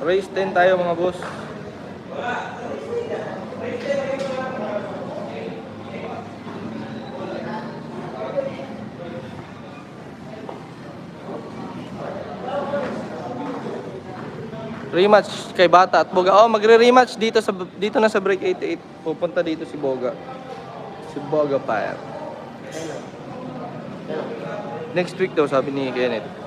Race 10 tayo mga boss. Rematch kay Bata at Boga. Oh, magre-rematch dito na sa Break 88. Pupunta dito si Boga. Si Boga Fire. Next week daw, sabi ni Kenneth.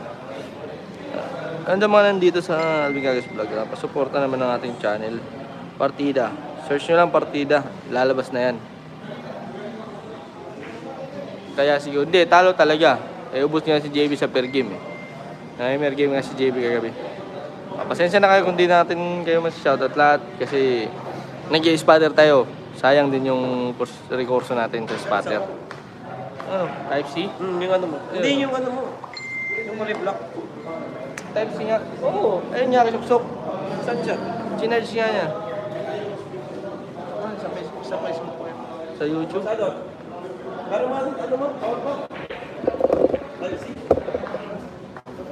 Andiyan mga nandito sa Alvin Gagas Vlog. Pasuporta naman ng ating channel. Partida. Search nyo lang Partida. Lalabas na yan. Kaya siguro, hindi, talo talaga. Ubus nga si JB sa per game eh. Per game nga si JB kagabi. Pasensya na kayo kung di natin kayo mas-shoutout lahat. Kasi nag-i-spatter tayo. Sayang din yung recurso natin sa spatter. Ano? Type-C? Yung ano mo. Hindi yung ano mo. Yung multi-block. Type-C nga. Oo. Ayun nga, kasupsok. Saan siya? Chinarge nga niya. Sa Facebook ko yun. Sa YouTube. Sa ano? Pero ano mo? Power mo? Type-C?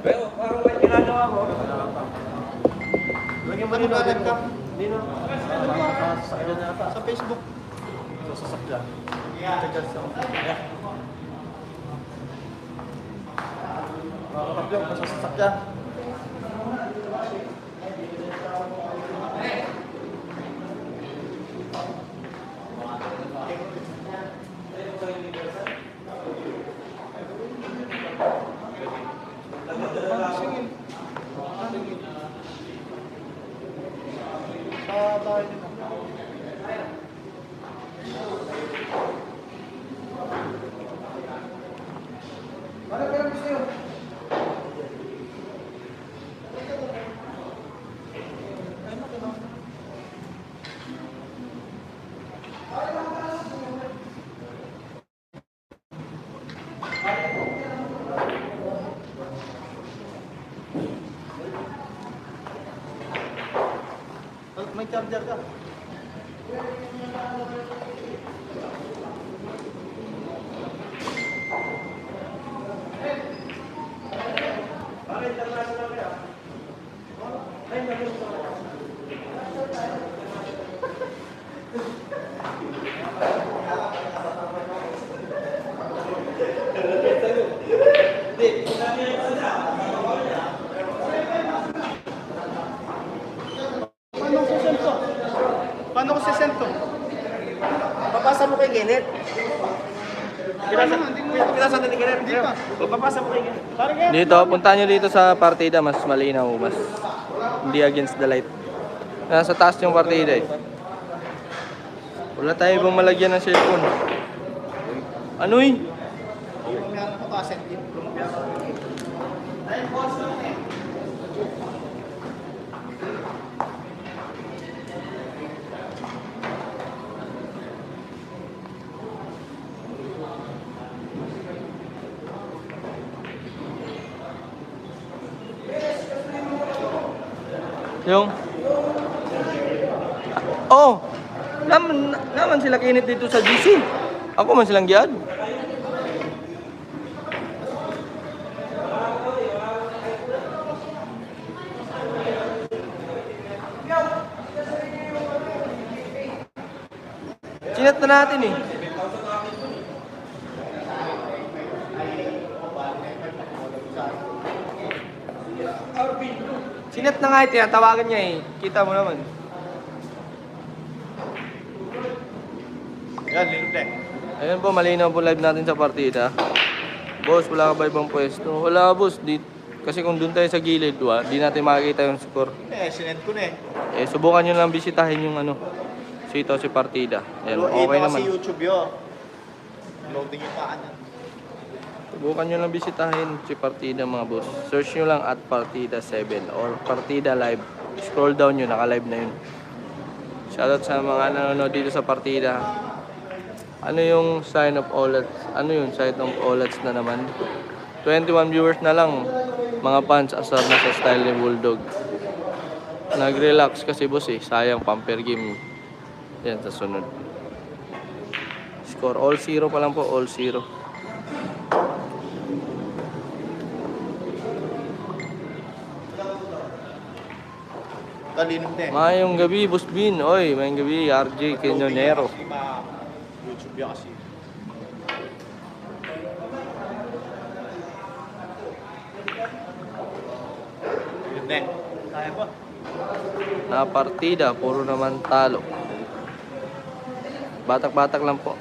Pero parang may ginagawa mo. Lagyan mo rin na webcam. Hindi na. Sa Facebook. Sa sasakyan. Check sa yeah. Makakapag yung sa sasakyan. May charger ka. Paano ko sisento? Papasa mo kay Kenneth. Pinasa natin Kenneth. Hindi pa. Papasa mo kay Kenneth. Dito, punta nyo dito sa partida. Mas malinaw. Mas hindi against the light. Nasa taas yung partida eh. Wala tayo ibang malagyan ng cellphone. Ano eh? Yung oh, naman sila kinit dito sa GC. Ako man silang giad. Sinat na natin eh. Sinat na nga ito, tawagan niya eh. Kita mo naman. Yan, linupnek. Ayun po, malinaw po live natin sa partida. Boss, wala ka ba ibang pwesto? Wala boss, kasi kung doon tayo sa gilid, di natin makikita yung score. Sinend ko na eh. Subukan nyo lang bisitahin yung sito si partida. Ayan, okay naman. Kasi YouTube yun. Loading yung paan yan. Subukan nyo lang bisitahin si partida mga boss. Search nyo lang at partida 7 or partida live. Scroll down nyo, naka-live na yun. Shoutout sa mga nanonood dito sa partida. Ano yung sign of OLEDs? Ano yung sign of OLEDs na naman? 21 viewers na lang. Mga fans, asar na sa style ni Bulldog. Nag-relax kasi boss eh. Sayang pamper game. Yan sa sunod. Score all 0 pa lang po. All 0. Talinom din. Mayong gabi, Boss Bin. Oy, mayong gabi, RJ Quinonero. Kasi ma YouTube yan kasi. Yun din. Kaya ba? Na partida, puro naman talo. Batak-batak lang po.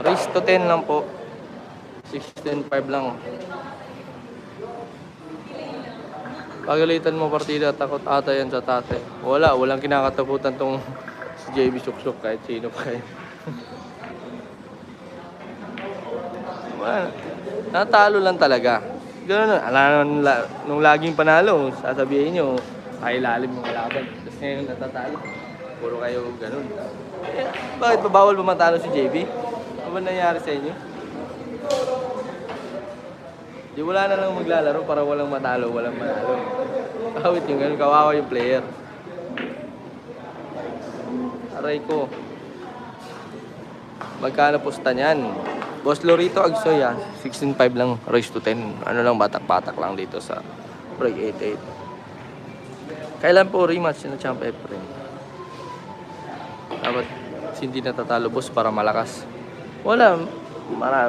Race to 10 lang po. 16-5 lang. Pagalitan mo partida, takot ata yan sa tate. Walang kinakatakutan tong si JB Suksok kahit sino pa yan. Wala. Natalo lang talaga. Ganun na. Nung laging panalo, sasabihin nyo, ay lalim yung kalaban. Tapos ngayon natatalo. Puro kayo ganun. Eh, bakit ba bawal ba matalo si JB? Ano ba nangyari sa inyo? Di wala na lang maglalaro para walang matalo, walang manalo. Awit yung ganun, kawawa yung player. Aray ko. Magkano pusta niyan? Boss Lorito Agsoy 16-5 lang, race to 10. Ano lang, batak-batak lang dito sa break 8-8. Kailan po rematch na Champ Efren? Dapat hindi natatalo boss para malakas. Wala,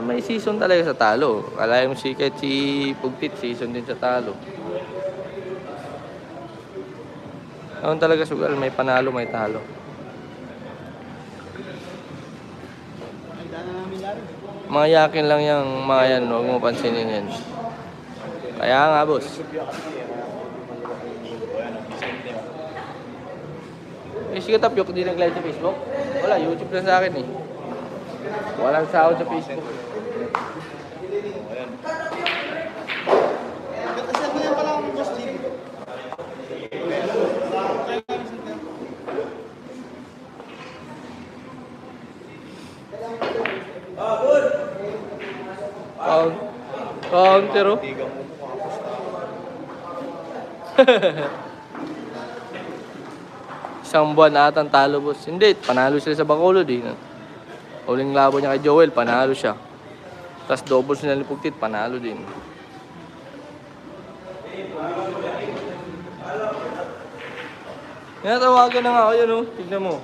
may season talaga sa talo. Kalaya mo kahit si Pugtit, season din sa talo. Ano talaga sugal, may panalo, may talo. Mga yakin lang yung mga yan, huwag mo pansinin yan. Kaya nga boss. Eh, si Katapyok di nag-live sa Facebook? Wala, YouTube lang sa akin eh. Walang sahod sa Facebook. Kasi ako yan pala ang boss Jim. Counter oh. Isang buwan atang talo boss. Hindi, panalo sila sa Bacolod eh. Huling labo niya kay Joel, panalo siya. Tapos double sila ni Pugtit, panalo din. Natawagan na nga ako yun oh. Tignan mo.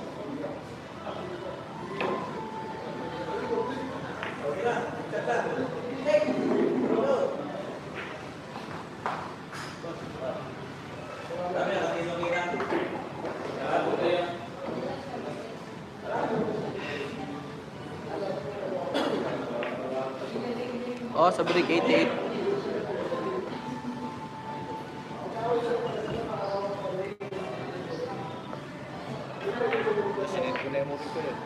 Oh, sa break 88. Sinet ko na yung movie ko yun.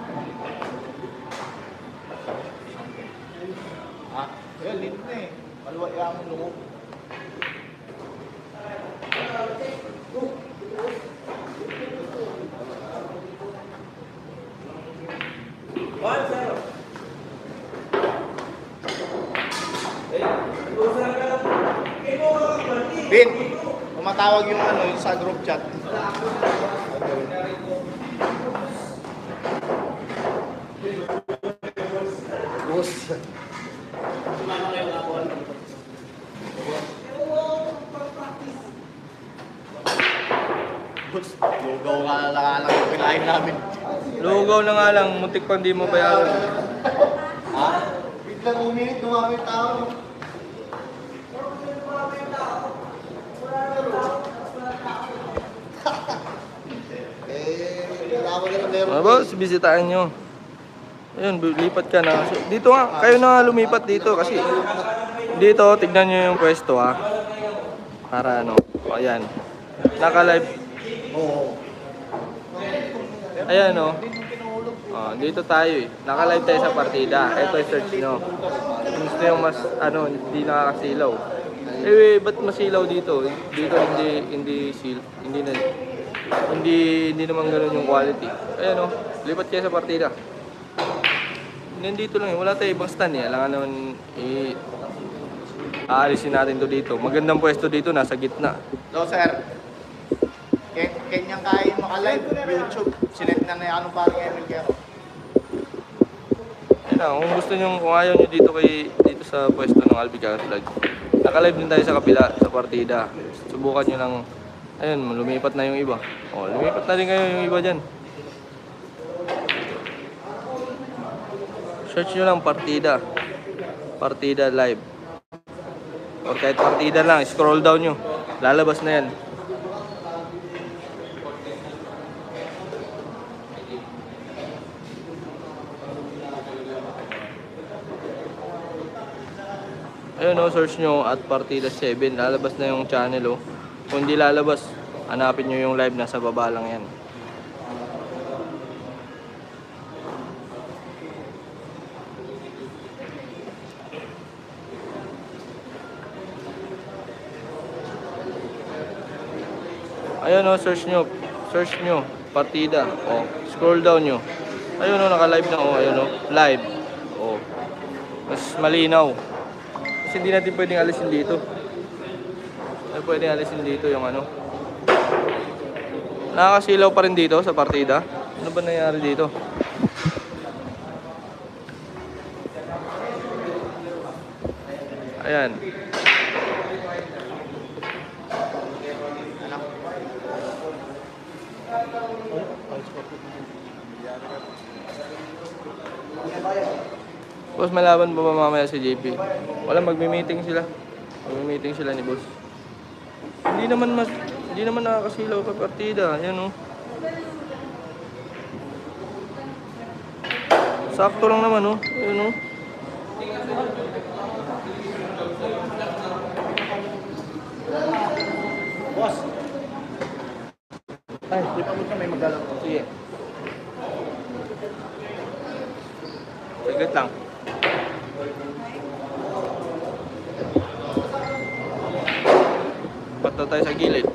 Ah, yun, lino na eh. Maluwa yung among loob. Bin, tumatawag yung ano, yung sa group chat. Boss. Boss, lugaw nga lang yung kinain namin. Lugaw na nga lang, muntik pang di mo bayaran. Ha? Biglang uminit, dumami yung tao. Mga boss, bisitahin nyo. Ayun, lipat ka na. Dito nga, kayo na nga lumipat dito kasi dito, tignan nyo yung pwesto ha. Para ano, o ayan. Naka-live. Oo. Ayan o. Oh, dito tayo eh. Naka-live tayo sa partida. Ito yung search nyo. Gusto yung mas, ano, hindi nakakasilaw. Eh, ba't masilaw dito? Dito hindi naman ganoon yung quality. Ayan o, lipat kayo sa partida. Nandito lang eh, wala tayo ibang stand eh. Alangan naman aalisin natin to dito. Magandang pwesto dito, nasa gitna. Hello, sir. Kenyang kaya maka-live YouTube. Sinet na yung anong parang Emil Guerrero. Ayan, kung ayaw nyo dito sa pwesto ng Albicar Vlog, naka-live din tayo sa kapila, sa partida. Subukan nyo ng Ayun, lumipat na yung iba. O, lumipat na rin kayo yung iba dyan. Search nyo lang partida. Partida live. O kahit partida lang, scroll down nyo. Lalabas na yan. Ayun o, search nyo at Partida 7. Lalabas na yung channel o. Kung hindi lalabas, hanapin nyo yung live, nasa baba lang yan. Ayun o, search nyo, partida, o, scroll down nyo. Ayun o, naka-live na o, ayun o, live, o, mas malinaw. Kasi hindi natin pwedeng alisin dito. Ay, pwedeng alisin dito yung ano. Nakakasilaw pa rin dito sa partida. Ano ba nangyari dito? Ayan. Boss, malaban pa ba mamaya si JP? Wala, magmi-meeting sila. Magmi-meeting sila ni boss. Hindi naman nakakasilaw ka partida. Ayan oh. Sakto lang naman oh. Ayan oh. Boss! Ay, di pa mo siya may maglalaro. Sige. Saglit lang. Patlo tayo sa gilid.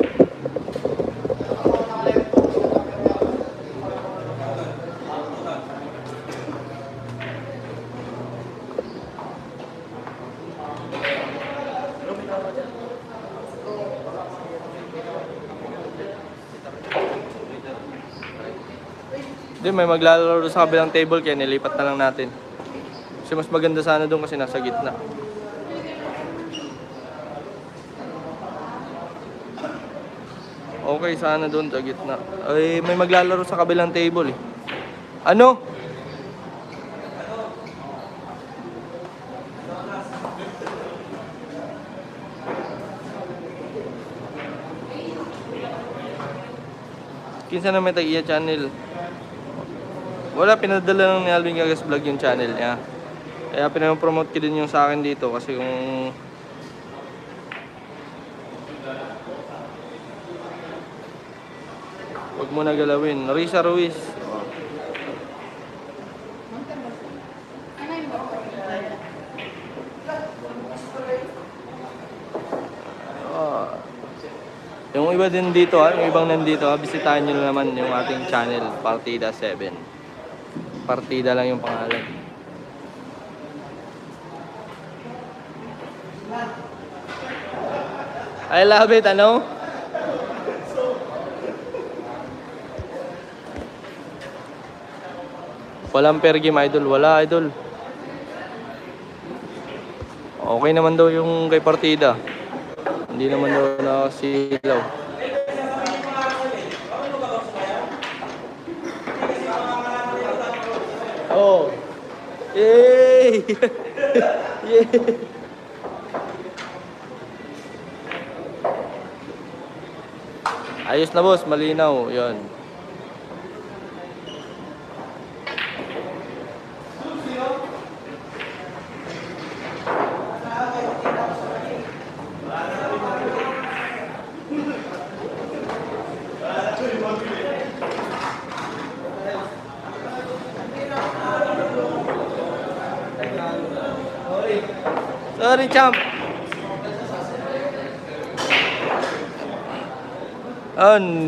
Hindi, may maglalaro sa kabilang table kaya nilipat na lang natin. Kasi mas maganda sana doon kasi nasa gitna. Okay, sana doon sa gitna. Ay, may maglalaro sa kabilang table eh. Ano? Kinsa na may tag-iya channel. Wala, pinadala lang ni Alvin Gagas Vlog yung channel niya. Kaya pinapromote ko din yung sa akin dito kasi kung wag mo na galawin. Risa Ruiz. Yung iba din dito yung ibang nandito bisitahin nyo naman yung ating channel, Partida 7. Partida lang yung pangalan. I love it, ano? Walang per game, idol. Wala, idol. Okay naman daw yung kay Partida. Hindi naman daw nakasilaw. Oh. Yay! Yay! Ayos na boss, malinaw. 'Yon. Sorry, champ.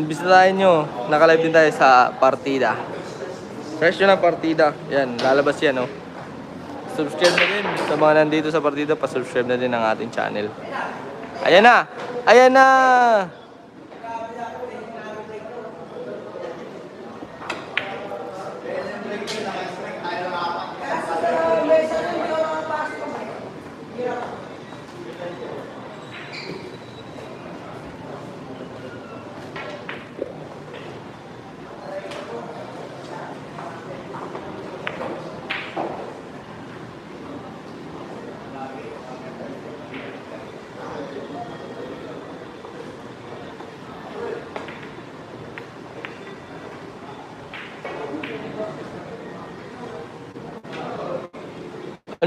Bisitahin nyo. Naka-live din tayo sa Partida. Search nyo lang Partida. Yan, lalabas yan, oh. Subscribe na din. Sa mga nandito sa Partida, pa-subscribe na din ang ating channel. Ayan na! Ayan na!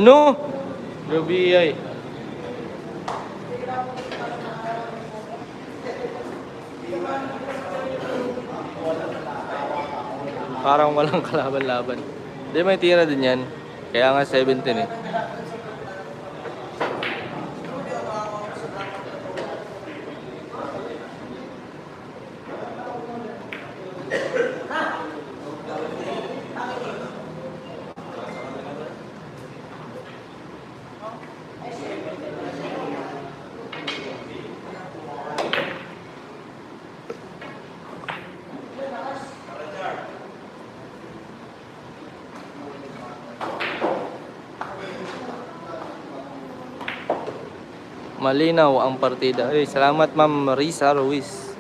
Ano? Grabe ay. Parang walang kalaban-laban. Hindi, may tira din yan. Kaya nga 17 eh. Malinaw ang partida. Ay, salamat Ma'am Risa Ruiz.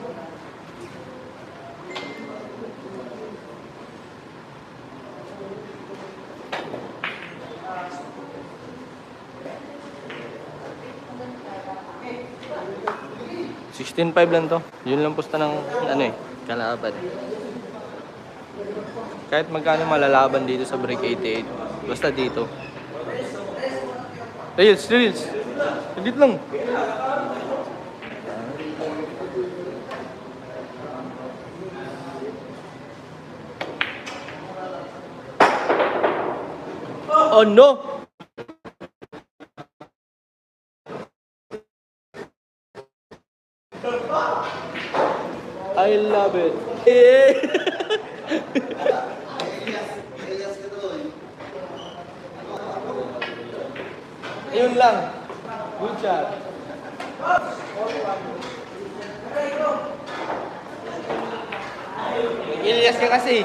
$16.5 lang to. Yun lang pusta ng ano eh, kalaban. Kahit magkano malalaban dito sa Break 88. Basta dito. Reels. Saglit lang. Oh no! I love it. Yun lang. Good shot. Ilyas ka kasi.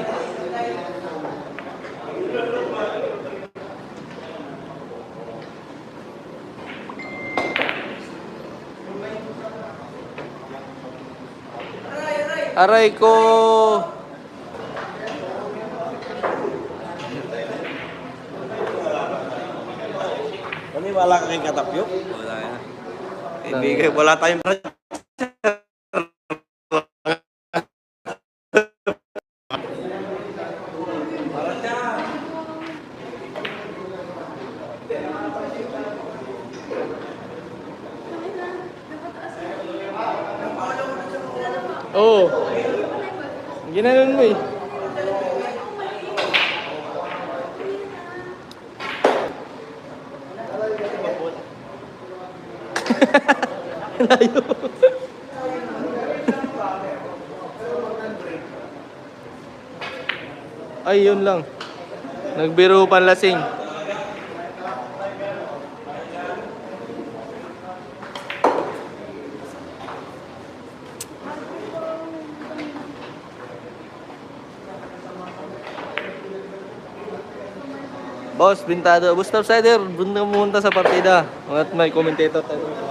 Aray ko. Wala kang katapyok? Wala yan. Ibigay, wala tayong Oo. Ginanon mo eh. Layo. Ay, yun lang. Nagbiro panlasing. Boss, bintado. Boss Topsider, pumunta sa partida. At may commentator tayo.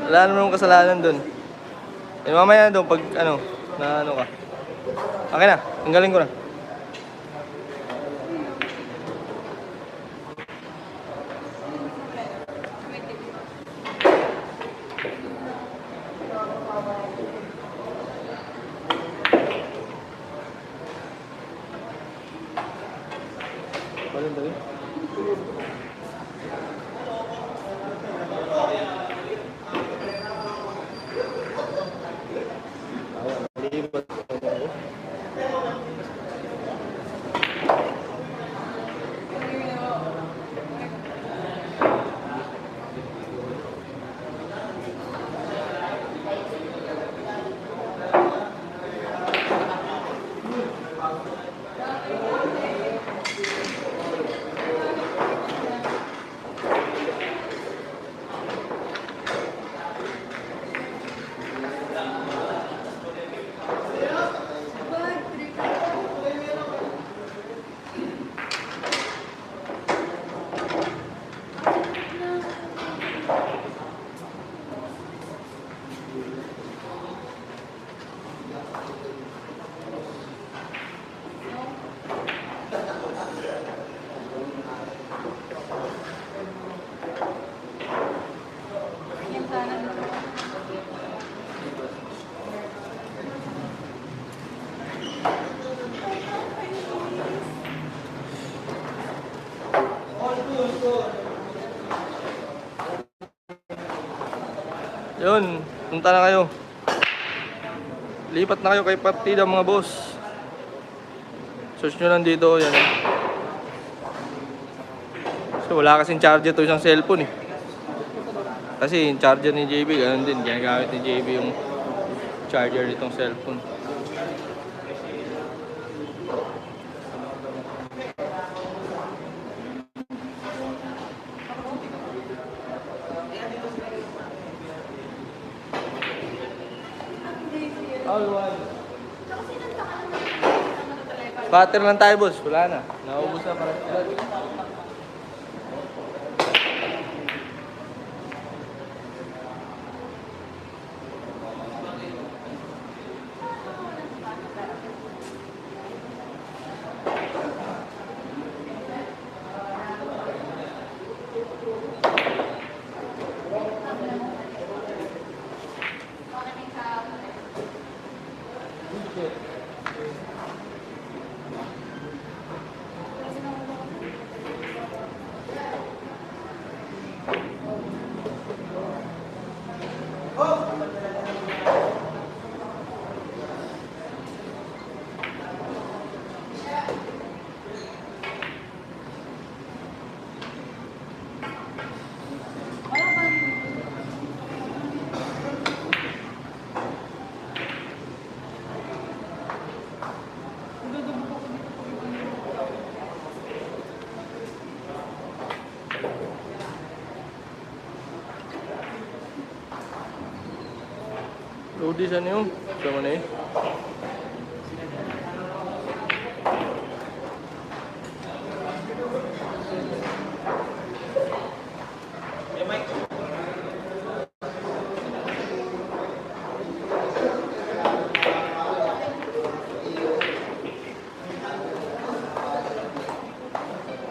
Wala naman kasalanan dun. Eh mamaya doon pag ano, na ano ka. Okay na, tanggalin ko na. Dali. Yun, punta na kayo. Lipat na kayo kay partida mga boss. Search nyo lang dito, yan. So wala kasing charger to isang cellphone eh. Kasi yung charger ni JB, ganun din. Ginagamit ni JB yung charger nitong cellphone. Butter lang tayo boss, wala na. Naubos na para. Lodi sana yun. Sama na eh.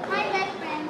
Hi, best friend.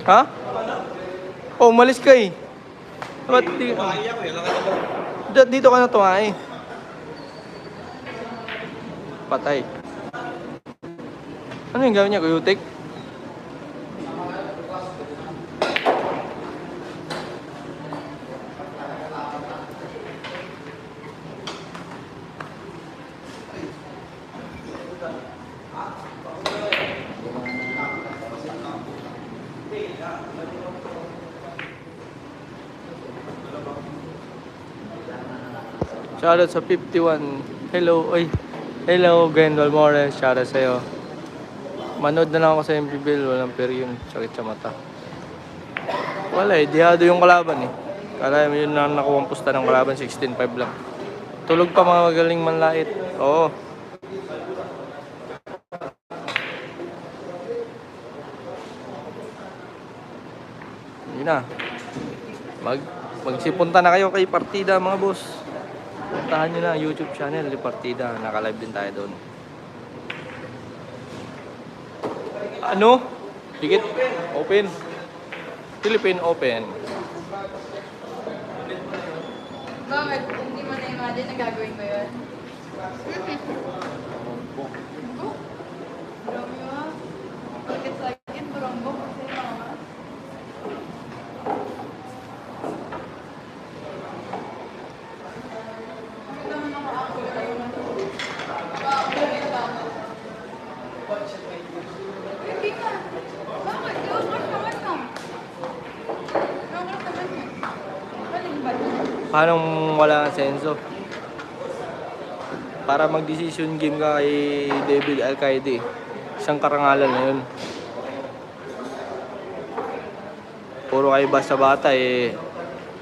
Ha? Oh, umalis ka eh. Ba't di... Kaya ko, lang ka Dito ka na tumae. Patay. Ano yung gawin niya? Kuyutik? Shoutout sa 51. Hello, oy. Hello, Gwendol Morales. Shoutout sa'yo. Manood na lang ako sa MP Bill. Walang period. Sakit sa mata. Wala eh. Dihado yung kalaban eh. Kala mo yun na nakuha ang pusta ng kalaban. 16-5 lang. Tulog pa mga magaling manlait. Oo. Yun na. Magsipunta na kayo kay partida mga boss. Puntahan nyo na YouTube channel ni Partida. Naka-live din tayo doon. Ano? Dikit. Open. Philippine Open. Bakit? Hindi mo na-imagine na gagawin ko yun? Marami mo. Bakit sa akin, baranggo kasi mama. Bakit naman ako ako na yun? Hindi ka. Bakit? Iwas ka. Paano wala kang senso? Para mag-decision game ka kay David Alcaide. Isang karangalan na yun. Puro kayo basta bata eh.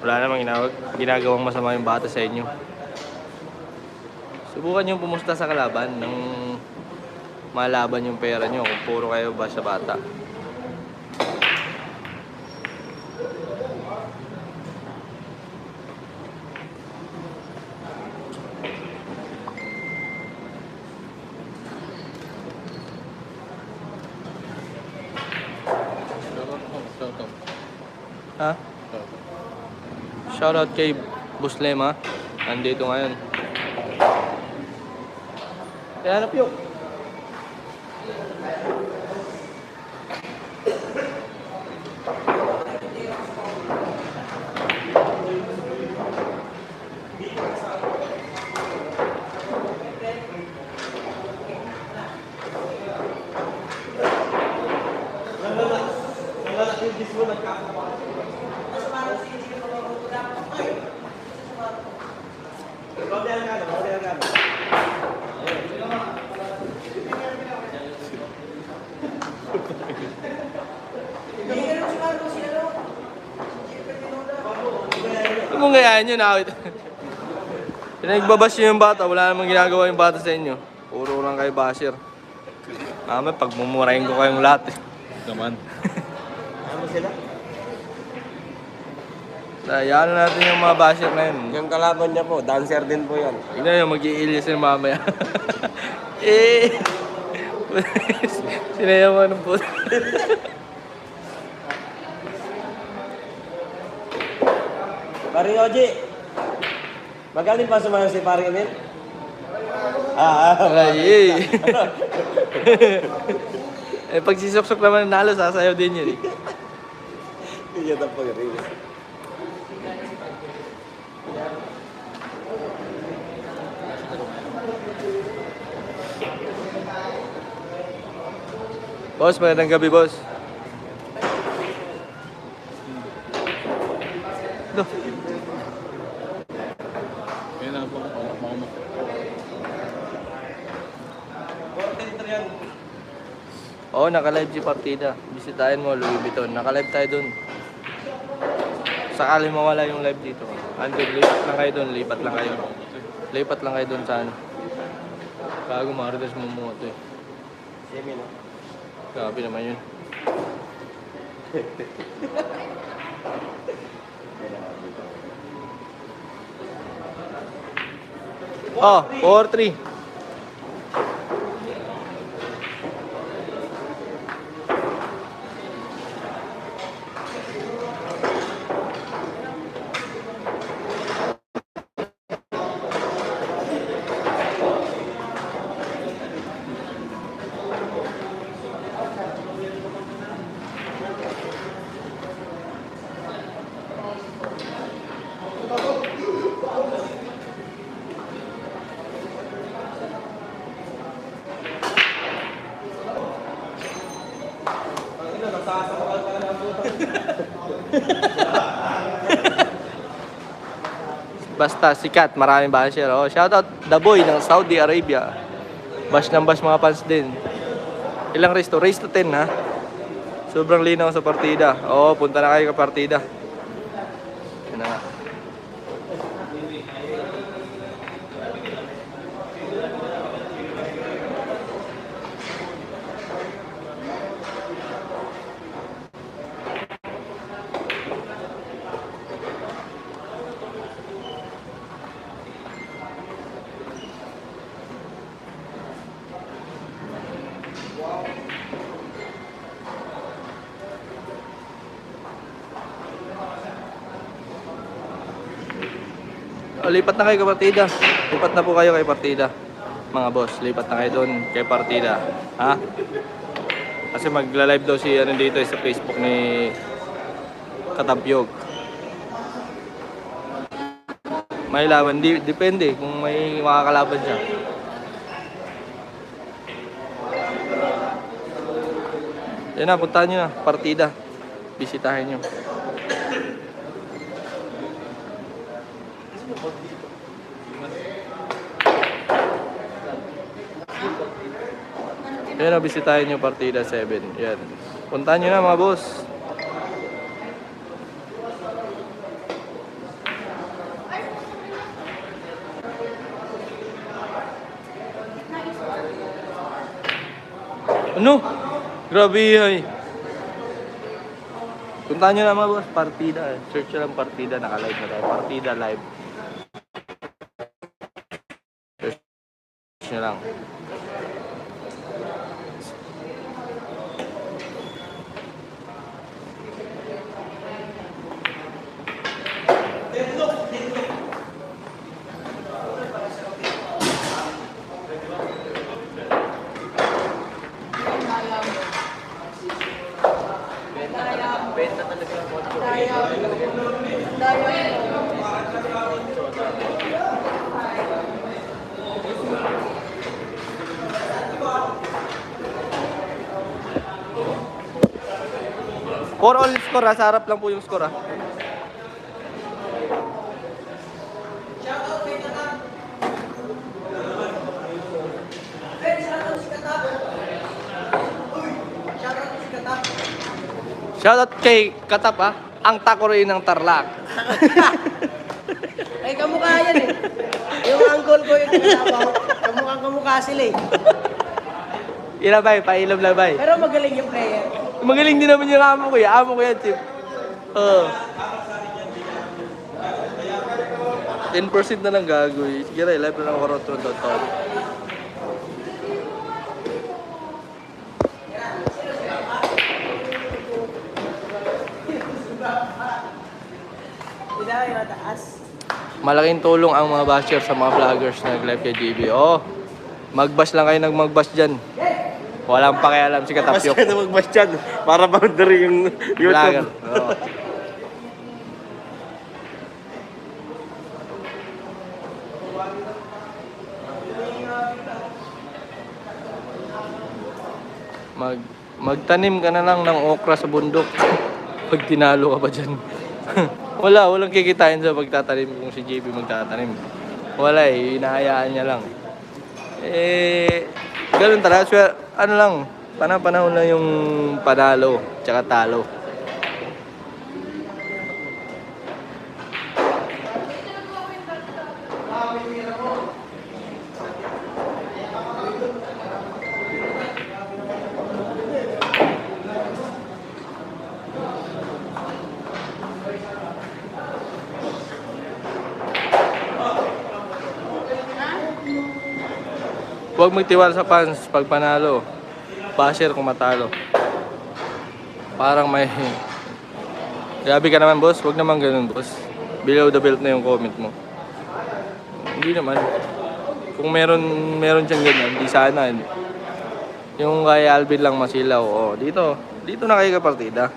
Wala namang ginagawang masama yung bata sa inyo. Subukan nyo pumusta sa kalaban nang malaban yung pera nyo kung puro kayo basta bata. Ha? Shoutout kay Buslema. Nandito ngayon. Kaya hanap yun. Kung gayaan nyo na pinagbabas nyo yung bata, wala namang ginagawa yung bata sa inyo. Puro lang kayo basher. Mama, pagmumurahin ko kayong lahat eh. Naman. Ano sila? Hayaan na natin yung mga basher na yun. Yung kalaban niya po, dancer din po yan. Tignan nyo, mag-i-ilis yung mamaya. Eh! Sinayaman ng puto. Paring Oji, magaling pa sumayaw si Paring Emil? Ay, eh. Eh, pag sisok-sok naman nalo, sasayaw din yun eh. Hindi niya tapos rin. Boss, magandang gabi, boss. No. Yan lang po. Oo, naka-live si Partida. Bisitahin mo, Louis Vuitton. Naka-live tayo dun. Sakali mawala yung live dito. Andun, lipat lang kayo dun. Lipat lang kayo. Lipat lang kayo dun sa ano. Bago marites mo mo ito eh. Semi, no? Grabe naman yun. Oh, 4-3. Basta sikat, maraming basher. Oh, shoutout The Boy ng Saudi Arabia. Bash ng bash mga fans din. Ilang race to? Race to 10 ha. Sobrang linaw sa partida. Oo, punta na kayo ka partida. Yan na nga. O, lipat na kayo kay partida. Lipat na po kayo kay partida. Mga boss, lipat na kayo doon kay partida. Ha? Kasi magla-live daw si ano dito sa Facebook ni Katapyog. May laban, depende kung may makakalaban siya. Yan na, puntahan nyo na, partida. Bisitahin nyo. Yan na, bisitahin nyo partida 7. Yan. Puntahan nyo na mga boss. Ano? Grabe ay. Puntahan nyo na mga boss, partida. Search nyo lang partida, naka-live na tayo. Partida live. Search nyo lang. Benta talaga yung motor. For all score ha, sa harap lang po yung score ha. Shoutout kay Katap ha, ang takore ng Tarlac. Ay, kamukha yan eh. Yung uncle ko yung tinatawa ko. Kamukha sila eh. Ilabay, pailab labay. Pero magaling yung player. Magaling din naman yung amo ko yan. Amo ko yan, Chip. 10% na lang gagoy. Sige rin, live na lang ako rotron.com. Hindi na yung mataas. Malaking tulong ang mga basher sa mga vloggers na nag-live kay JB. Oh, mag-bash lang kayo nag-mag-bash dyan. Walang pakialam si Mas Katapyok. ka na mag-bash dyan. Para boundary yung Vlogger. YouTube. Oo. Magtanim ka na lang ng okra sa bundok. Pag tinalo ka pa dyan. Walang kikitain sa pagtatanim kung si JB magtatanim. Wala eh, hinahayaan niya lang. Ganun talaga. Ano lang, panahon lang yung panalo, tsaka talo. Huwag magtiwala sa fans pag panalo. Basher kung matalo. Parang may... Grabe ka naman, boss. Huwag naman ganun, boss. Below the belt na yung comment mo. Hindi naman. Kung meron siyang ganyan, di sana. Yung kay Alvin lang masilaw. Oh, dito na kayo kapartida.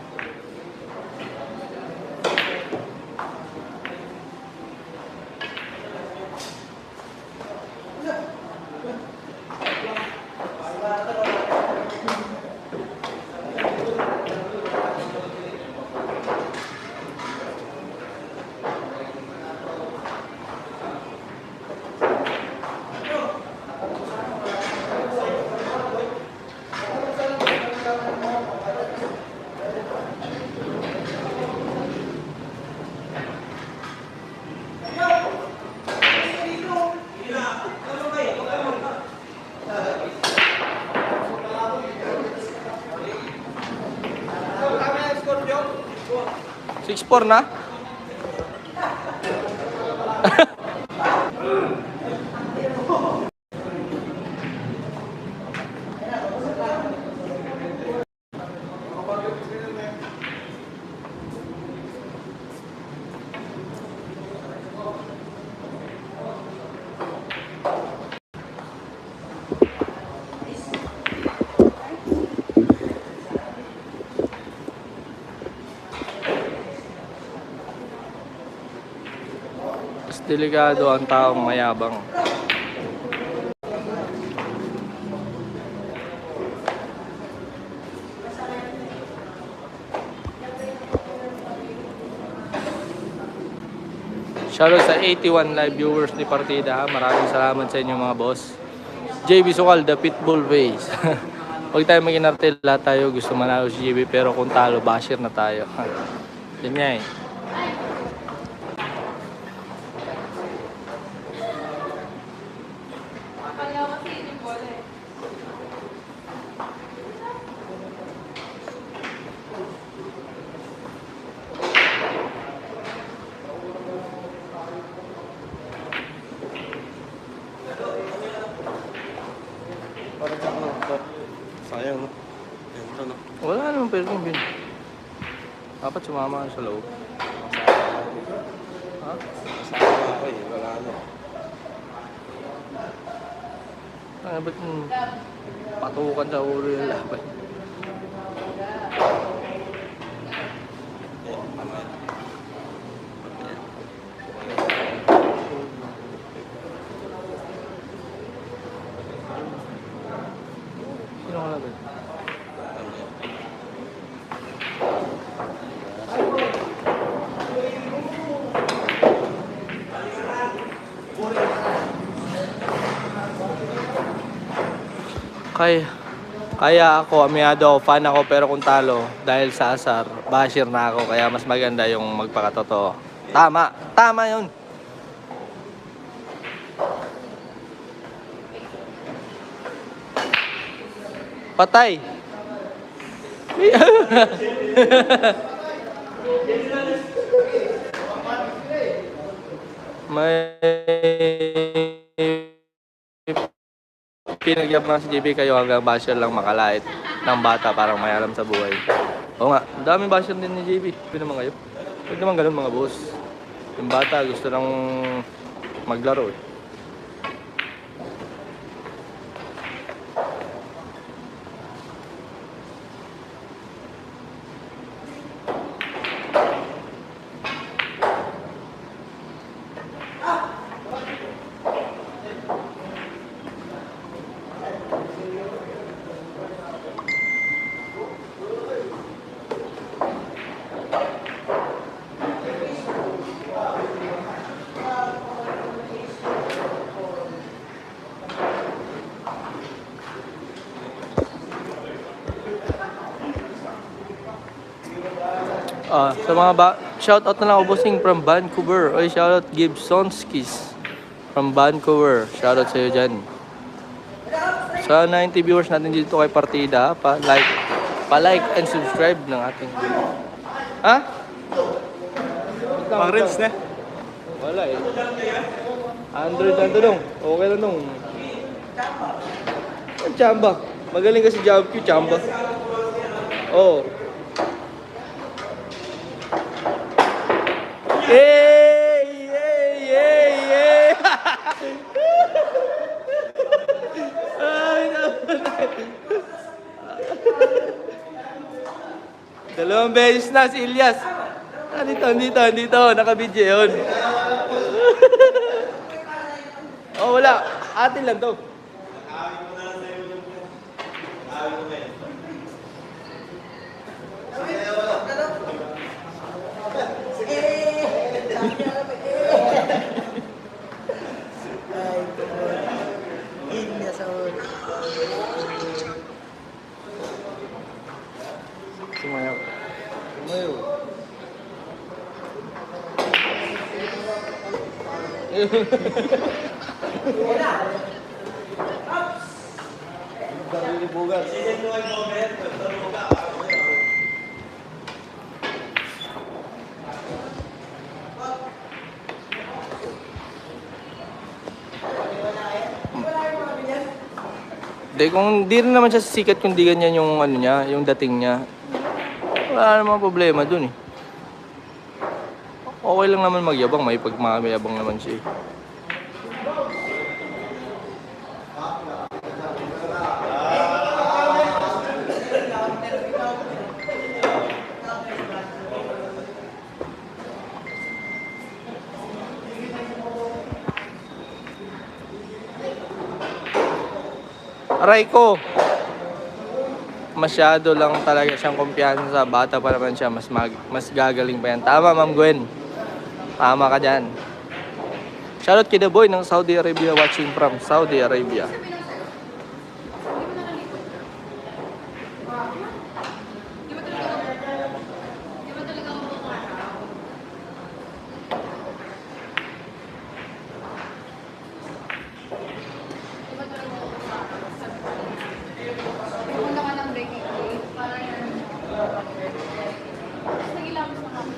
Six 4 na? delikado ang taong mayabang. Shoutout sa 81 live viewers ni Partida. Maraming salamat sa inyo mga boss. JB Sukal, the Pitbull Face. Huwag tayo mag-inarte, lahat tayo gusto manalo si JB, pero kung talo, basher na tayo. Yan nga eh. Akala ko kasi yun yung bola eh. Parang sa ano, to. Sayang, no? Yan, ito, no? Wala naman pero kung bin. Dapat sumama ka sa loob. Ha? Sayang ako eh, wala ano. Ano ba't patukan sa ulo yung laban? Tama yan. Sino ka laban? Kaya ako, amiyado ako, fan ako, pero kung talo, dahil sa asar, basher na ako, kaya mas maganda yung magpakatotoo. Tama! Tama yun! Patay! May pinagyaman si JB kayo hanggang basher lang makalait ng bata parang may alam sa buhay. Oo nga, ang daming basher din ni JB. Hindi naman kayo. Huwag naman ganun mga boss. Yung bata gusto nang maglaro eh. Sa mga shoutout na lang ako bossing from Vancouver. Oy, shoutout Gibsonskis from Vancouver. Shoutout sa iyo dyan. Sa 90 viewers natin dito kay Partida, pa-like and subscribe ng ating video. Ha? Pang-reels na. Wala eh. 100 lang tulong. Okay lang nung. Ang chamba. Magaling kasi job Q, chamba. Oh. Yay! Yay! Yay! Yay! Ay, dalawang beses na si Ilyas. Andito. Nakabidyo yun. Oh, wala. Atin lang to. Sumayaw. Kung di rin naman siya sikat kung di ganyan yung ano niya, yung dating niya. Wala namang problema dun eh. Okay lang naman magyabang, may pagmamayabang naman siya eh. Aray ko! Masyado lang talaga siyang kumpiyansa. Bata pa naman siya. Mas gagaling pa yan. Tama, Ma'am Gwen. Tama ka dyan. Shoutout kay The Boy ng Saudi Arabia, watching from Saudi Arabia. Pumunta ka ng breaking point. Parang yan. Tapos nagilamos na kami.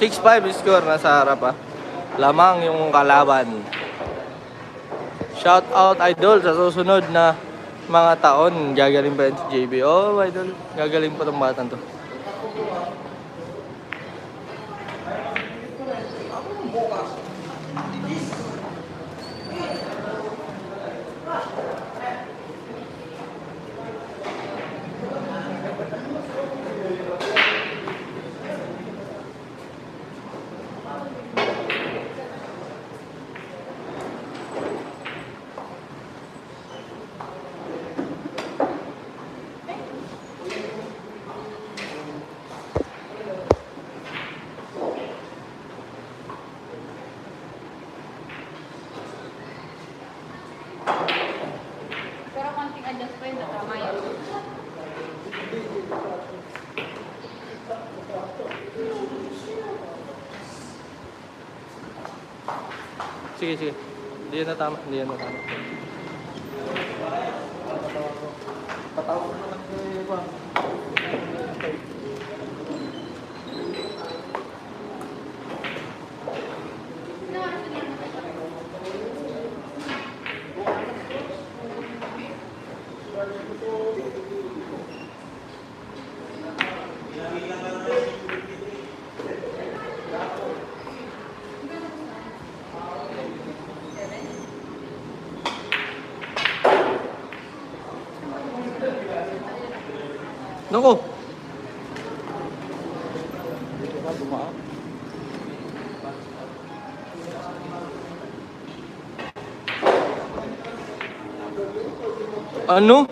6-5 score, nasa harap ah. Lamang yung kalaban. Shout out idol sa susunod na mga taon. Gagaling pa yan si JB. Oh idol, gagaling pa tong batang to. Pero konting adjust pa yun, tama yun. Sige, sige. Hindi yan na tama. Hindi yan na tama. Patawag ko naman kayo ba? Naku! Ano?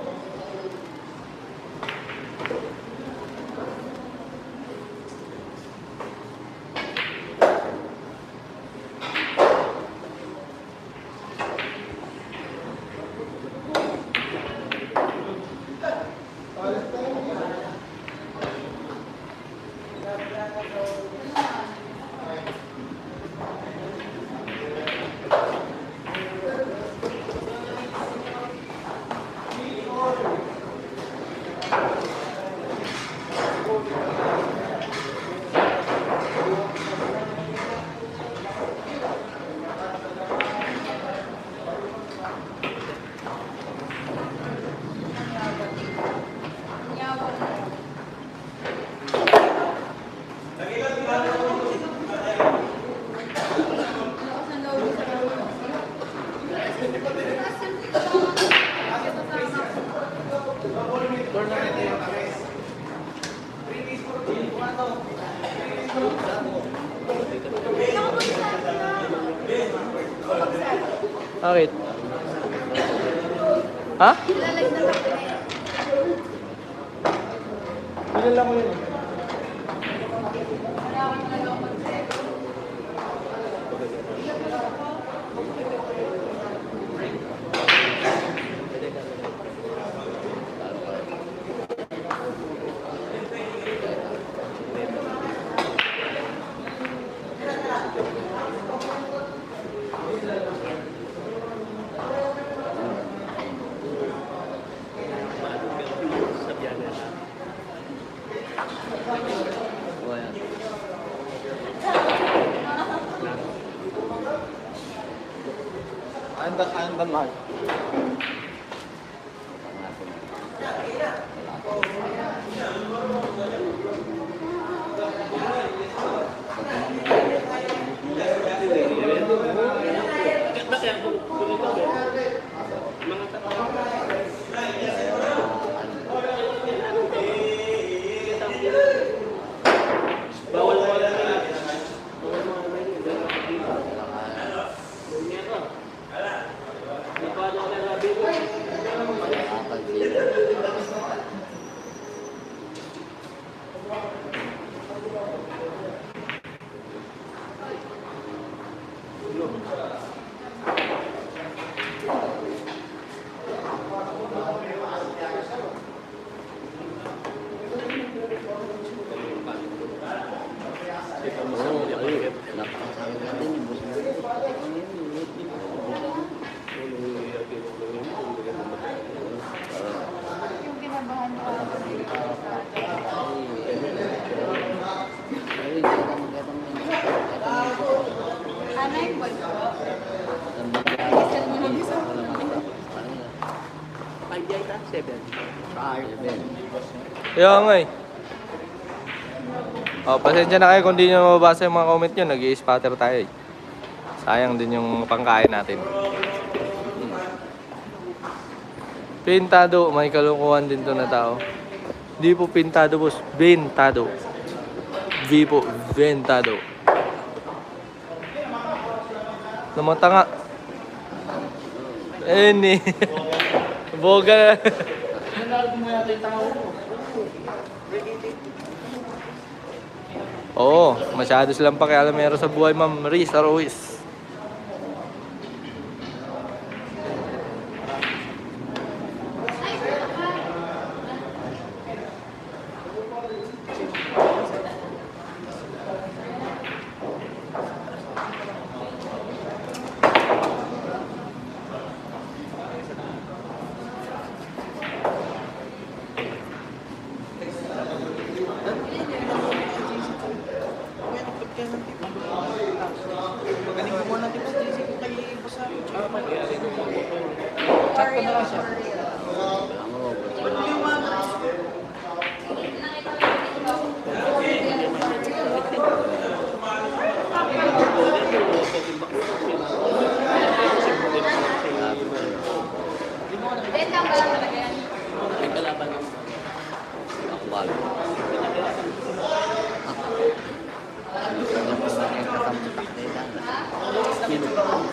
Bakit? Ha? Ilalagay na lang kami. Ilan lang ko yun. Kaya ako talaga ako mag-check. Andan lang. Yung kinabahan ko. Ano yung buwan ko? Isang mo lang isa. Kaya nga eh. Oh, pasensya na kayo kung di nyo mababasa yung mga comment nyo. Nag-i-spatter tayo eh. Sayang din yung pangkain natin. Pintado. May kalukuhan din to na tao. Di po pintado boss. Bentado. V po. Ventado. Namata nga. Eh ni. Boga na. Oo, masyado silang pakialamero sa buhay, Ma'am Risa Ruiz. Magaling ko muna natin sa JC kay Bosa. Oreo. Benta ba lang talaga yan?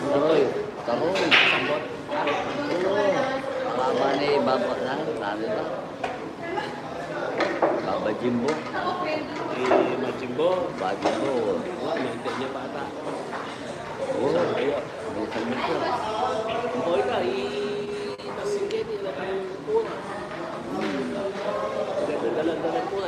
Kahoy, kahoy, sambot. Oo, baba na baba na, sabi ba? Baba Jimbo. Majimbo. Baba Jimbo. Hindi niya bata. Oo, may sambot ko. Boy ka, i-tasingin nila kayong pura. Dalag-dalag pura.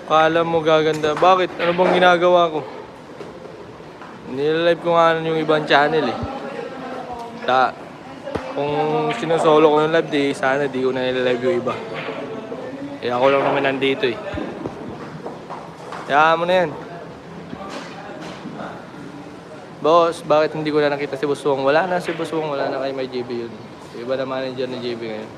Kala mo gaganda. Bakit? Ano bang ginagawa ko? Nilalive ko nga yung ibang channel eh. Kung sinusolo ko yung live, di sana di ko na nilalive yung iba. Eh ako lang naman nandito eh. Kaya mo na yan. Boss, bakit hindi ko na nakita si Boss Wong? Wala na si Boss Wong, wala na kay may JB yun. Iba na manager ni JB ngayon.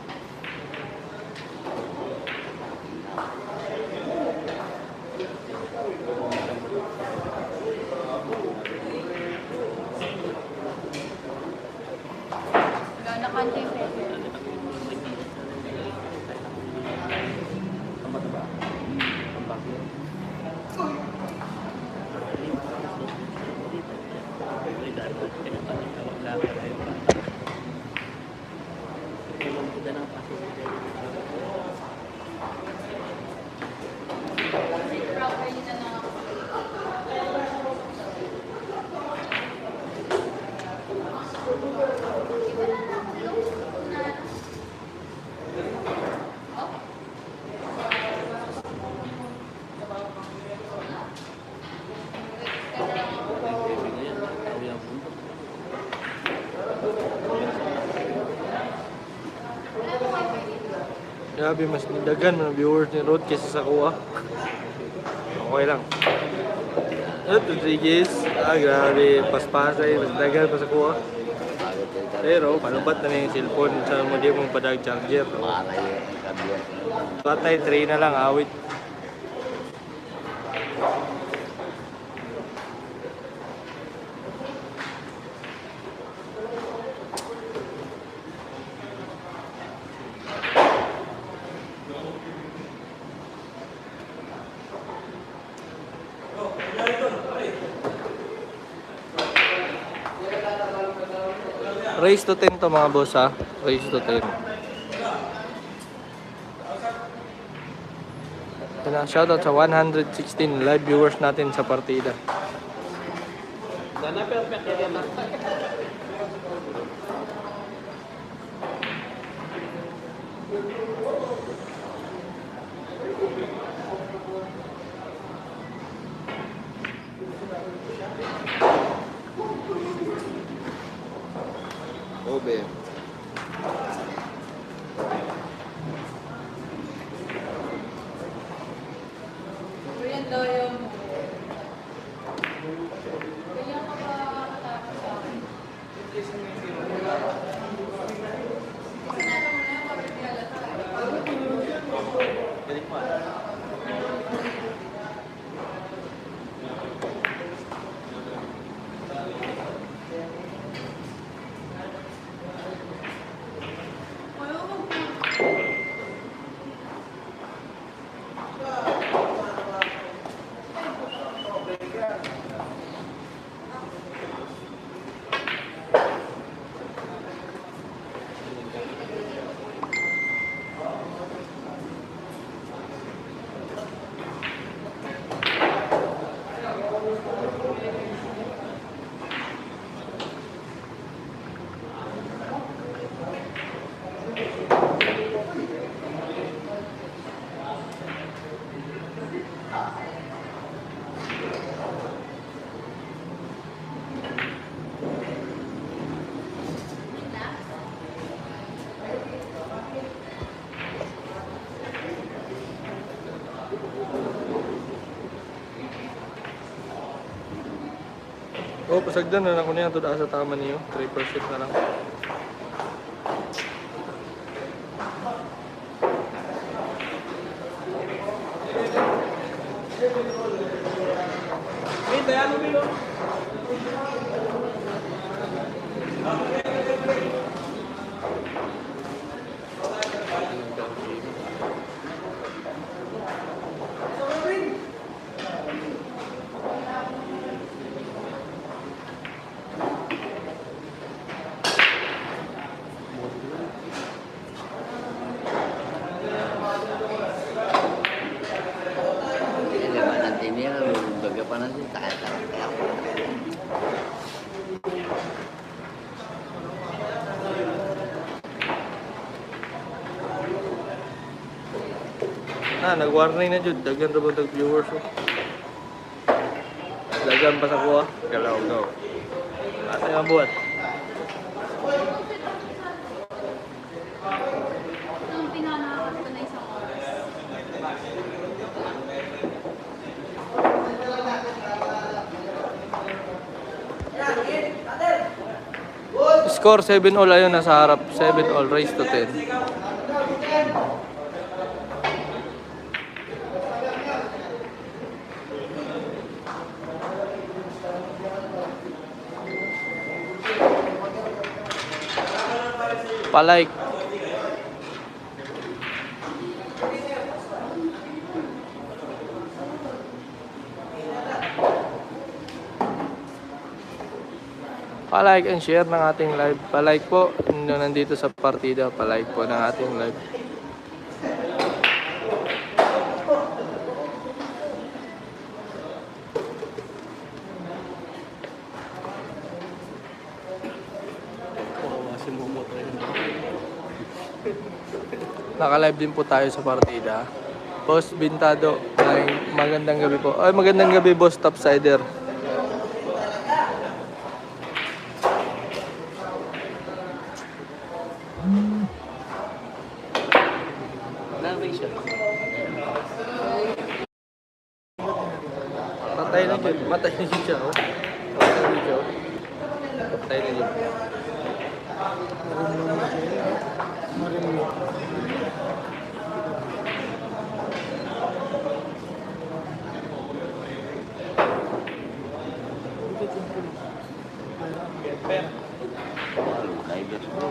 Gana kanti yung pwede. grabe, mas dagan mga viewers ni Rod kaysa sa kuha. Okay lang. Rodriguez, grabe, paspasay, mas dagan pa sa kuha. Pero, panubat na yung cellphone sa mo di mong padag charger. Para yung kabiyan. Patay, 3 na lang, awit. Race to 10 to mga boss ha. Race to 10. Shoutout sa 116 live viewers natin sa partida. Sana perfect yan. Obe. Korean daw yung... Kaya ka ba matapos sa akin? Kasi natin mo na yung pabibigala Oh, pasagdan na ako niya. Tuda sa tama niyo. 3% na lang. Hindi ba natin niya, baga pa natin, takot-takot kaya ako. Nag-warning na jud. Daghan ra ba tag viewers oh. Daghan pa sa kuha. Galaw, go. Asa nga buhat? Nung pinanakas ko na isang oras. Score 7-all ayun nasa harap. 7-all race to 10. Palike. Pa-like and share ng ating live. Pa-like po nung nandito sa partida. Pa-like po ng ating live. Naka-live din po tayo sa partida. Boss Bintado, magandang gabi po. Ay, magandang gabi, Boss Topsider. Patay na dyan. Matay na dyan siya, oh. Patay na dyan. Patay na dyan. Kaibigan ko.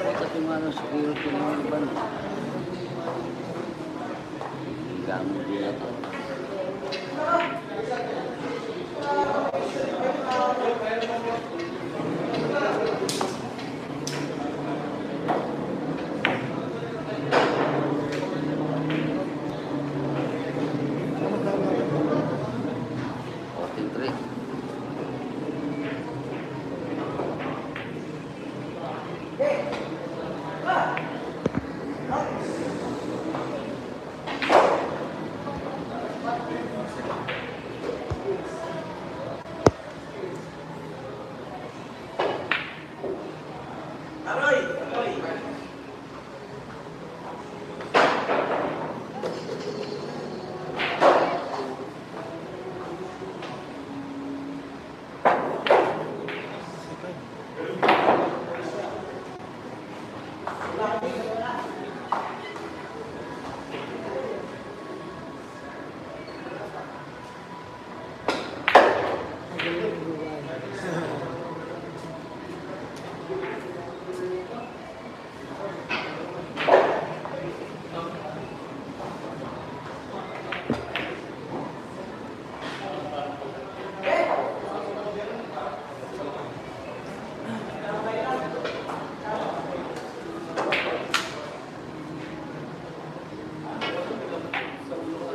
Pati mga security ng iban. Gamit din ito.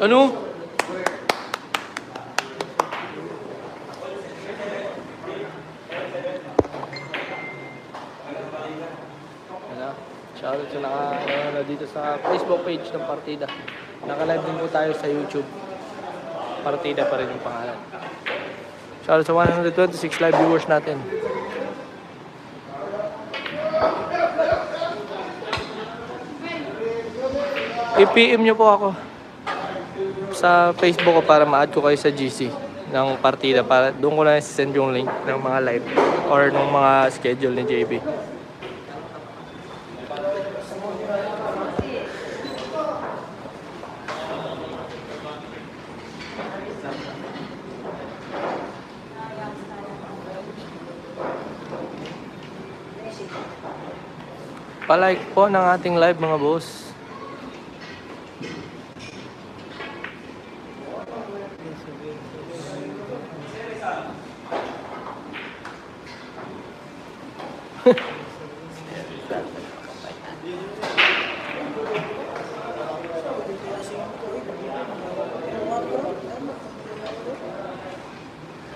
Ano? Ano? Shoutout sa naka dito sa Facebook page ng Partida. Naka-live din po tayo sa YouTube. Partida pa rin yung pangalan. Shoutout sa 126 live viewers natin. I-PM nyo po ako sa Facebook ko para ma-add ko kayo sa GC ng Partida para doon ko na send yung link ng mga live or ng mga schedule ni JB. Pa-like po ng ating live mga boss.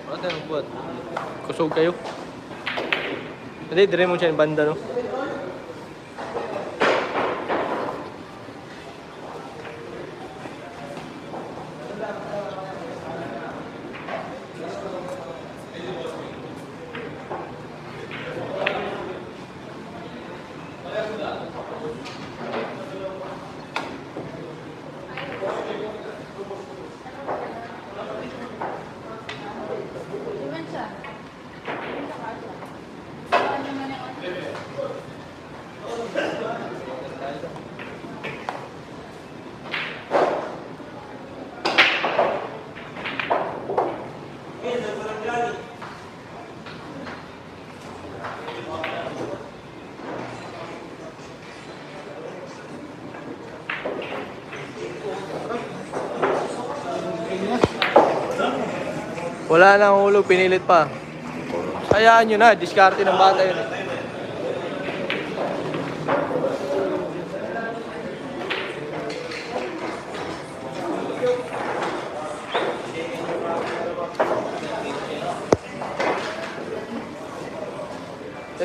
Ano tayo buat? Kusog kayo? Hindi, dire mo siya yung banda, no? Iwan siya. Saan naman yung Wala na ang hulog, pinilit pa. Hayaan nyo na, diskarte ng bata yun.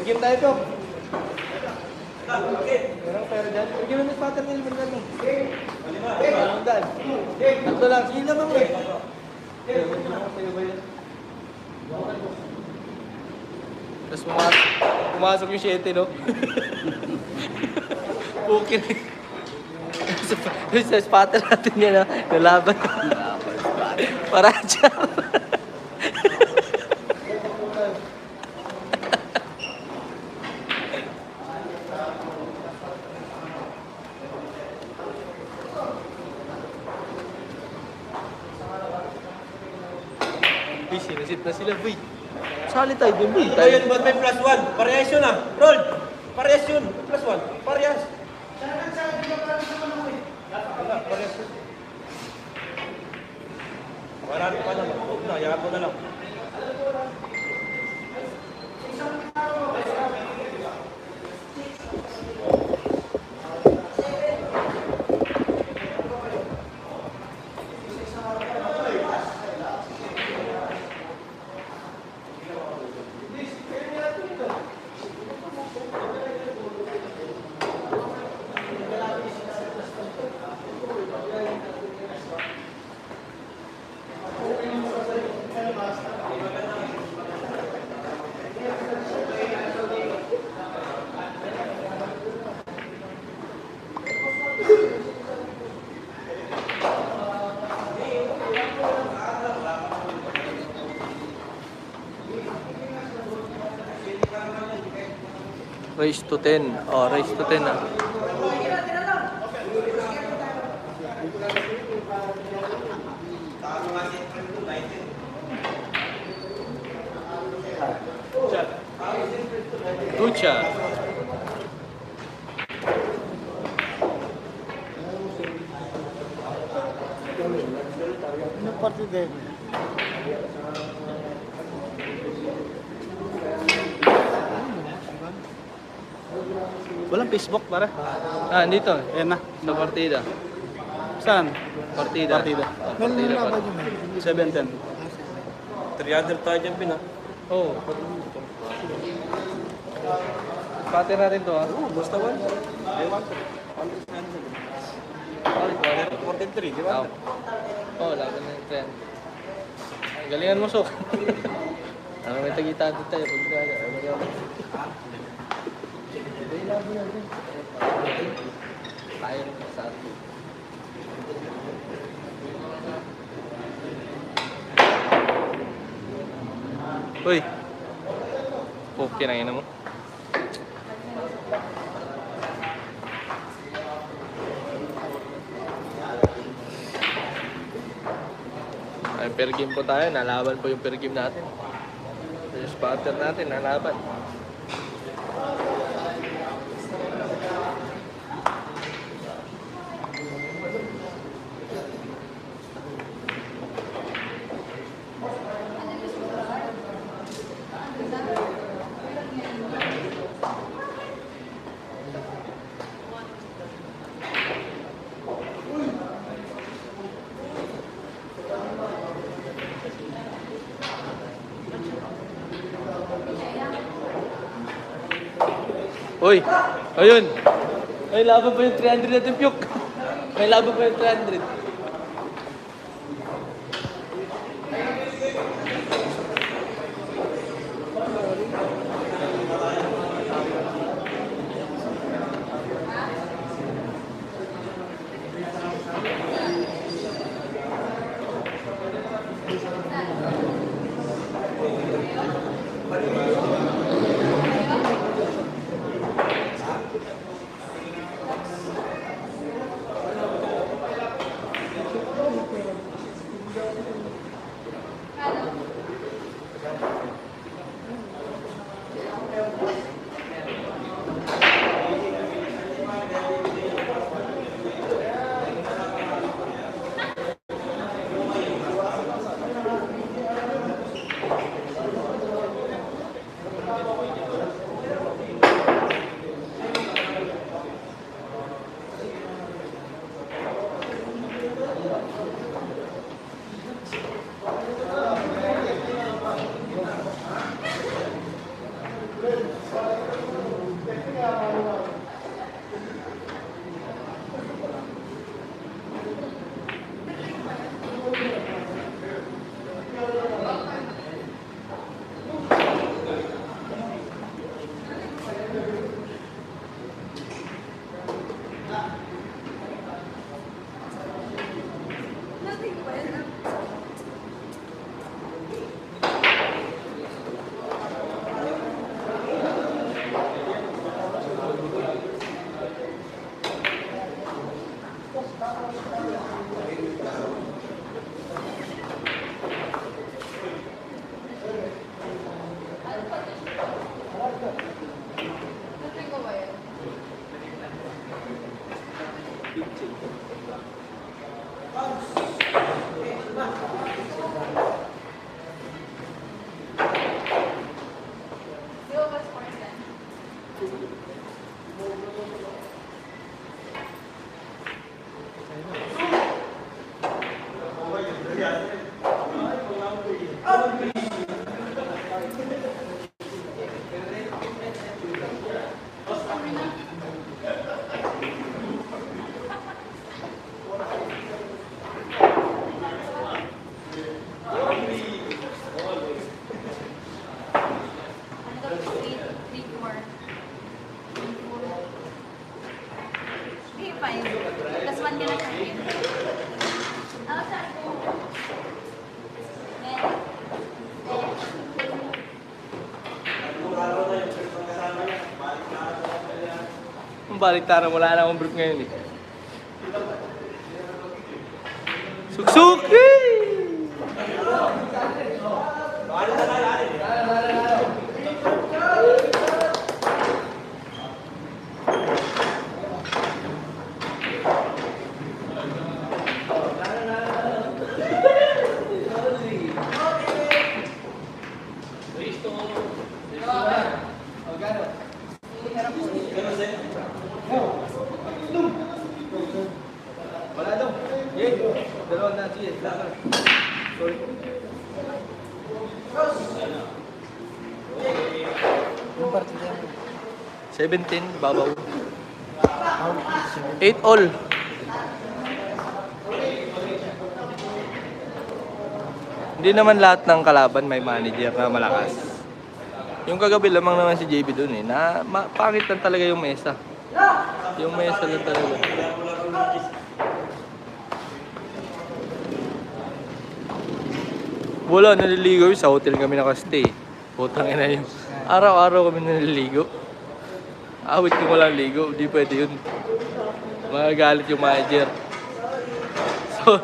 Game tayo to. Merong pera dyan. Bigyan mo ng pattern nila mo dyan. Walang daan. Tatlo lang. Sige naman mo eh. Tapos pumasok yung 7, no? Pukin. Sa spotter natin yan, ah. Nalaban. Para dyan. Uy, sinasit na sila, boy. Sali tayo dun, boy. Ito yun, ba't may plus 1? Parehas yun ah. Roll! Parehas yun. Plus 1. Parehas. Wala, parehas yun. Marami pa naman. Huwag na, yakan ko na lang. Race to 10. Oh, race to 10 ah. Good shot. Ano partida yun? Walang Facebook, para. Ah, dito. Ayan na. Sa partida. Saan? Partida. Partida. Partida. 7-10. 300 tayo dyan, Pina. Oh. Pati natin to ah. Oo, basta 1. Ay, 1. 43, di ba? Oh, laban na yung trend. Ang galingan mo, Sok. Ano may tagita dito tayo pag gala. Tayo sa atin. Uy! Okay na mo. Ay, per game po tayo. Nalaban po yung per game natin. Yung spotter natin, nalaban. Uy! Ayun! May laban pa yung 300 natin, Pyuk! May laban pa yung 300. Silver sports then. Ano to? Three more. Hindi, fine. Plus one ka na sa akin. Outside mo. Ang baliktaran, wala na akong brief ngayon eh. Suksuk! Wala daw. Yay! Dalawang na. Sige, lakad. Sorry. Yung partida mo. 17, babaw. 8 all. Hindi naman lahat ng kalaban may manager na malakas. Yung kagabi lamang naman si JB dun eh. Pangit lang talaga yung mesa. Yung mesa lang talaga. Wala, naliligaw yun. Sa hotel kami nakastay. Putang ina yun. Araw-araw kami naliligo. Awit ko walang ligo. Di pwede yun. Magagalit yung manager. So,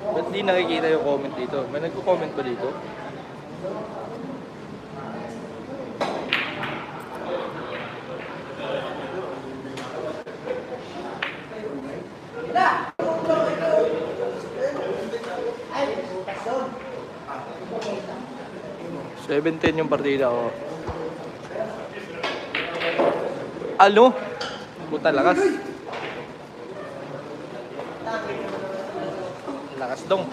ba't di nakikita yung comment dito? May nagko-comment ba dito? So, 17 yung partida ko. Ano? Puta, lakas. Lakas dong.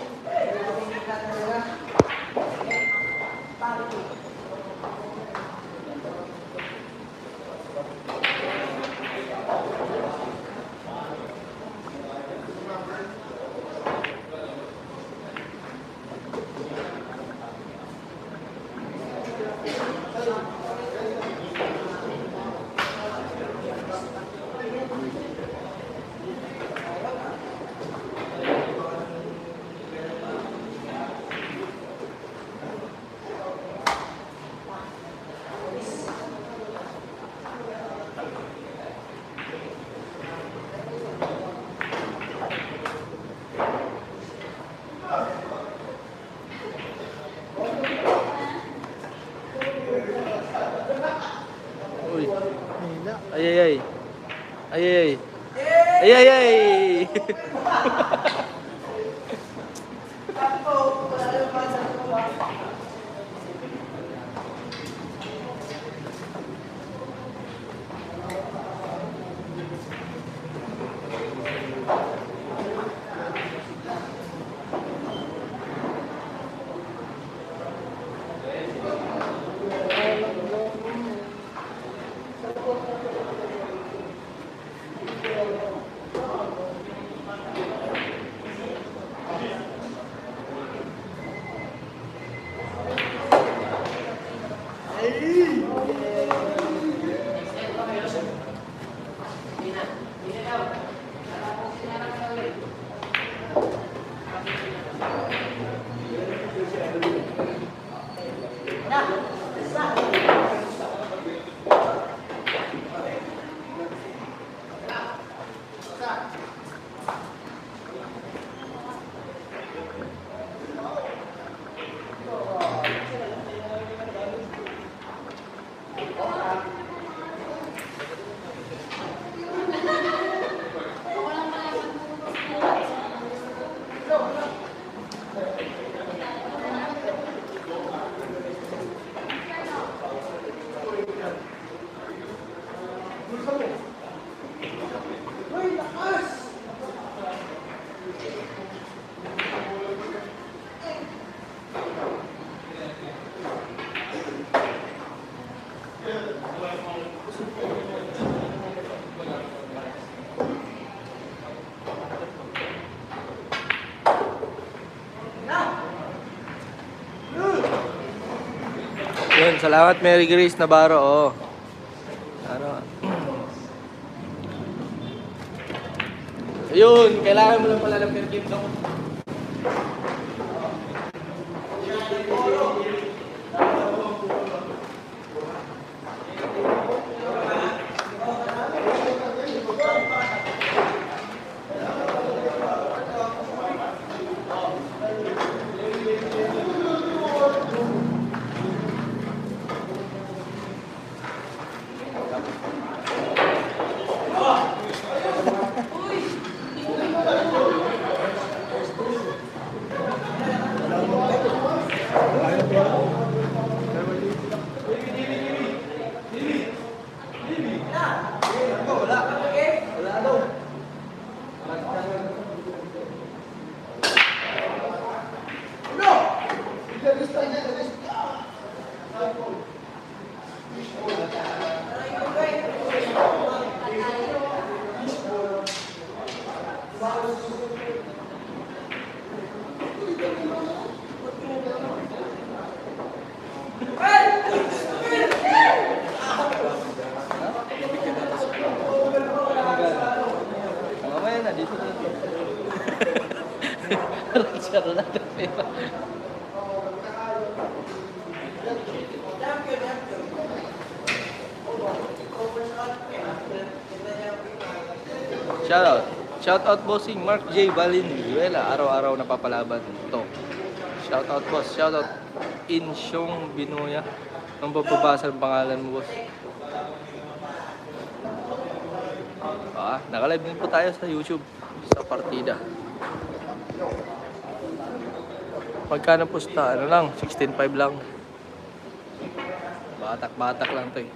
Uy. Ay ay ay. Ay ay ay. Ay ay ay. Yun, salamat Mary Grace Navarro. Oh. Ano? Ayun, kailangan mo lang pala ng perkim doon. Mamaya na, dito na. Saro na ito. Shoutout. Shoutout bossing Mark J. Valenzuela. Araw-araw napapalaban to. Shoutout boss. Shoutout Insyong Binoya. Ang bababasa ng pangalan mo boss. Naka-live din po tayo sa YouTube sa partida. Magkano pusta? Ano lang? 16.5 lang. Batak-batak lang to eh.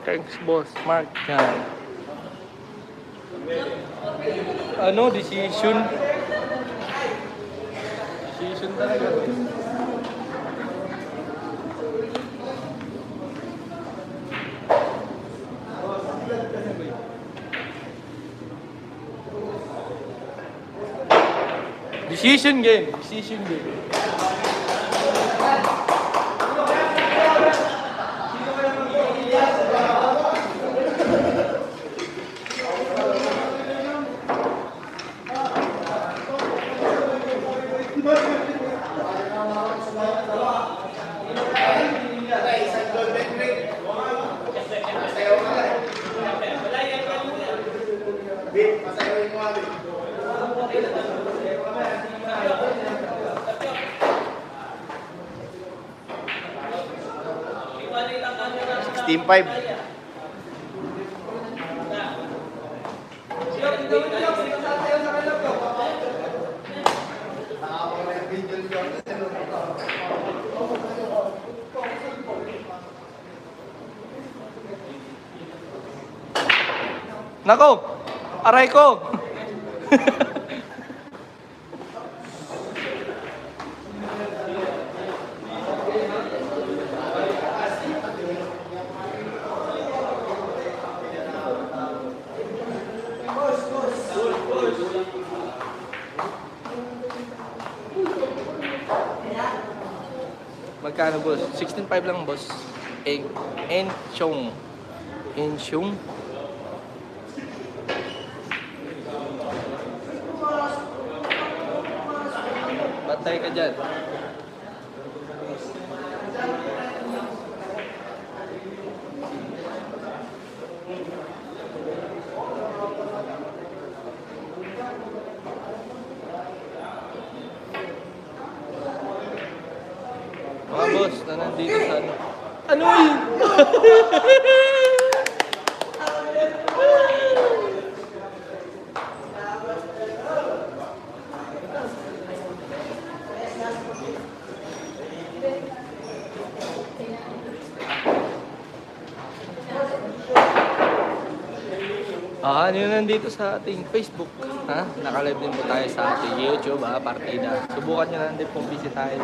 Thanks boss Mark. Yan. Ano? Decision talaga. Decision game. Pasayawin mo abi. 16.5. Nako! Aray ko! Magkano boss? 16.5 lang boss. Enchong. Patay ka dyan. Mga boss na nandito sa ano. Ano yun? Nyo nandito sa ating Facebook. Ha? Naka-live din po tayo sa ating YouTube, Partida. Subukan nyo na din pong bisitahin.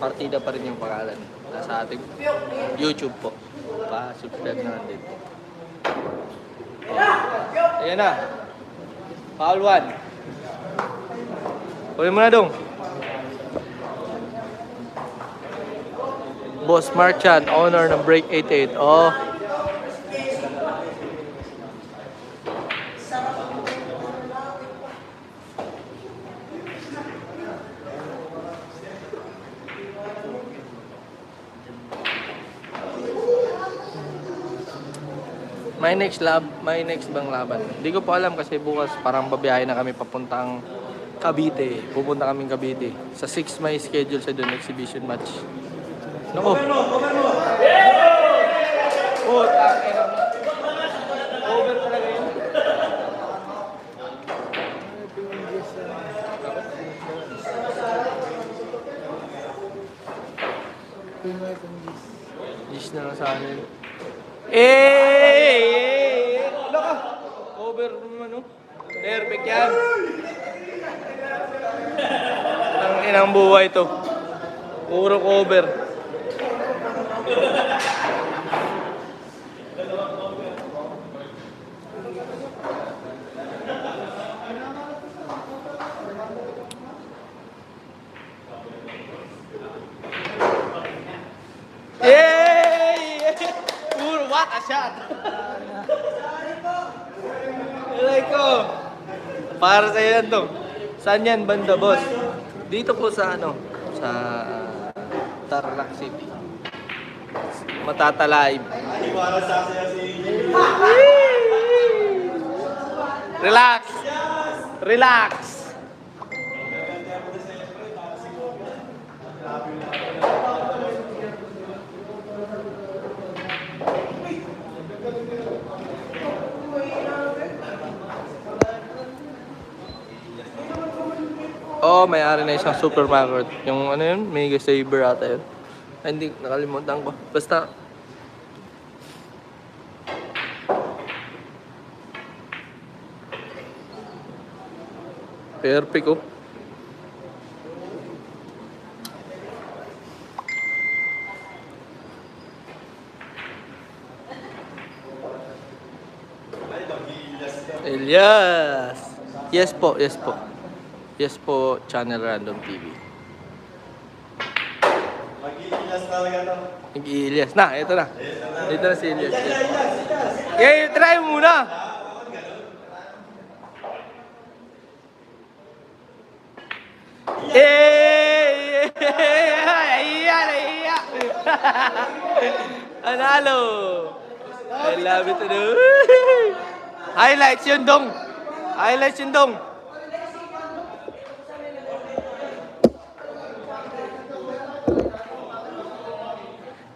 Partida pa rin yung pangalan. Sa ating YouTube po. Pa-subscribe na din po. Ayan na. Foul 1. Huli mo na dong. Boss Marchand, owner ng Break 88. Oh. May next bang laban? Hindi ko pa alam kasi bukas parang babiyahe na kami papuntang Cavite. Pupunta kaming Cavite. Sa 6 may schedule sa doon exhibition match. Nako. Oh, tangina. Over talaga yun. Gis na lang sa akin. Ano ka? Over naman, no? Perfect yan. Ang inang buhay to. Puro cover. Puro what a shot. Like ko. Para sa yan to. Saan yan banda, boss? Dito po sa sa Tarlac City. Matatalive. Relax. Relax. Oh, may-ari na isang supermarket. Yung ano yun, Mega Saver ata yun. Ay, hindi, nakalimutan ko. Basta, perfect oh. Elias! Yes po, yes po. Yes po, Channel Random TV. Mag-iilas talaga to. Nag-i-Elias na, ito na. Dito na si Elias. Yeah, try mo muna. Iya. Analo. I love it. Highlights yun, dong. Highlights yun, dong.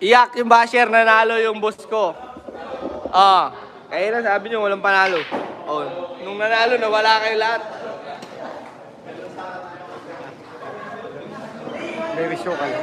Iyak yung basher, nanalo yung boss ko. Kaya na sabi nyo, walang panalo. Nung nanalo, nawala kayo lahat. Baby show ka lang.